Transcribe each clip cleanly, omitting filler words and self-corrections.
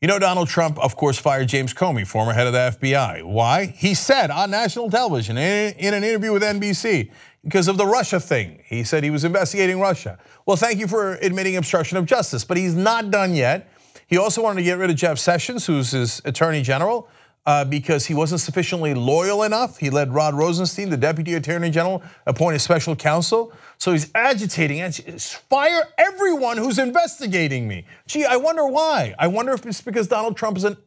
You know, Donald Trump, of course, fired James Comey, former head of the FBI. Why? He said on national television in an interview with NBC, because of the Russia thing. He said he was investigating Russia. Well, thank you for admitting obstruction of justice, but he's not done yet. He also wanted to get rid of Jeff Sessions, who's his attorney general, because he wasn't sufficiently loyal enough. He let Rod Rosenstein, the deputy attorney general, appoint a special counsel. So he's agitating, fire everyone who's investigating me. Gee, I wonder why. I wonder if it's because Donald Trump is a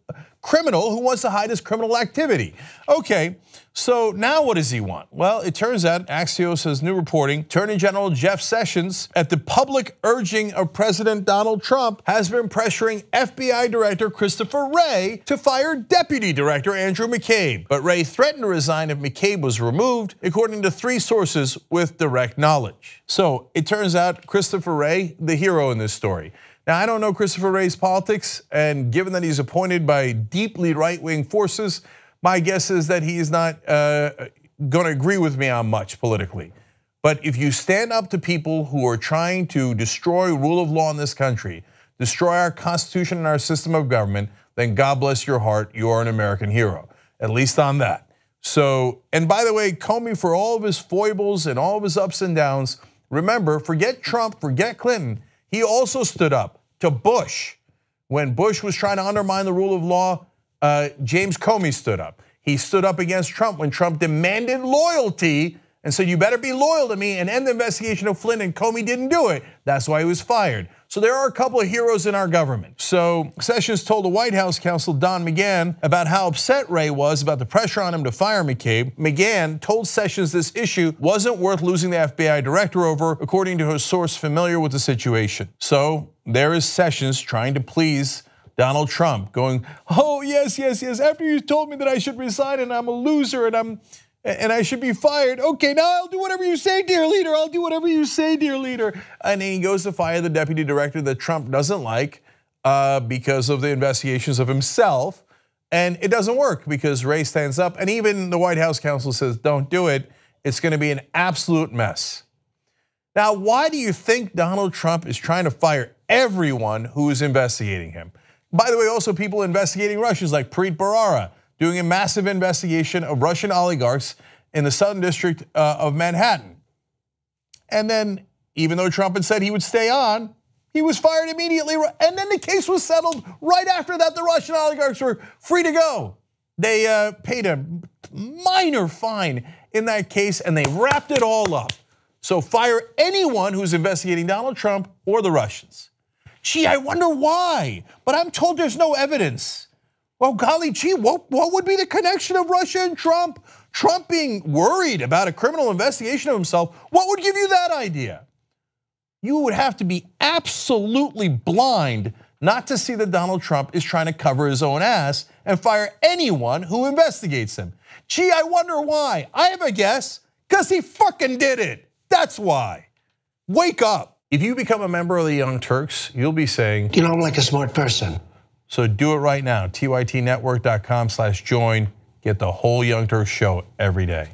criminal who wants to hide his criminal activity. Okay, so now what does he want? Well, it turns out, Axios has new reporting, Attorney General Jeff Sessions, at the public urging of President Donald Trump, has been pressuring FBI Director Christopher Wray to fire Deputy Director Andrew McCabe. But Wray threatened to resign if McCabe was removed, according to 3 sources with direct knowledge. So it turns out Christopher Wray, the hero in this story. Now, I don't know Christopher Wray's politics, and given that he's appointed by deeply right-wing forces, my guess is that he is not going to agree with me on much politically. But if you stand up to people who are trying to destroy rule of law in this country, destroy our Constitution and our system of government, then God bless your heart, you are an American hero, at least on that. So, and by the way, Comey, for all of his foibles and all of his ups and downs, remember, forget Trump, forget Clinton, he also stood up to Bush. When Bush was trying to undermine the rule of law, James Comey stood up. He stood up against Trump when Trump demanded loyalty and said, you better be loyal to me and end the investigation of Flynn, and Comey didn't do it. That's why he was fired. So there are a couple of heroes in our government. So Sessions told the White House counsel Don McGahn about how upset Wray was about the pressure on him to fire McCabe. McGahn told Sessions this issue wasn't worth losing the FBI director over, according to a source familiar with the situation. So there is Sessions trying to please Donald Trump, going, oh yes, yes, yes, after you told me that I should resign and I'm a loser and I should be fired. Okay, now I'll do whatever you say, dear leader. I'll do whatever you say, dear leader. And then he goes to fire the deputy director that Trump doesn't like because of the investigations of himself. And it doesn't work because Wray stands up, and even the White House counsel says, don't do it. It's gonna be an absolute mess. Now, why do you think Donald Trump is trying to fire everyone who is investigating him? By the way, also people investigating Russians like Preet Bharara, doing a massive investigation of Russian oligarchs in the Southern District of Manhattan. And then, even though Trump had said he would stay on, he was fired immediately. And then the case was settled right after that. The Russian oligarchs were free to go. They paid a minor fine in that case, and they wrapped it all up. So fire anyone who's investigating Donald Trump or the Russians. Gee, I wonder why, but I'm told there's no evidence. Well, golly gee, what would be the connection of Russia and Trump? Trump being worried about a criminal investigation of himself, what would give you that idea? You would have to be absolutely blind not to see that Donald Trump is trying to cover his own ass and fire anyone who investigates him. Gee, I wonder why. I have a guess, because he fucking did it. That's why. Wake up. If you become a member of the Young Turks, you'll be saying, you know, I'm like a smart person. So do it right now, tytnetwork.com/join. Get the whole Young Turks show every day.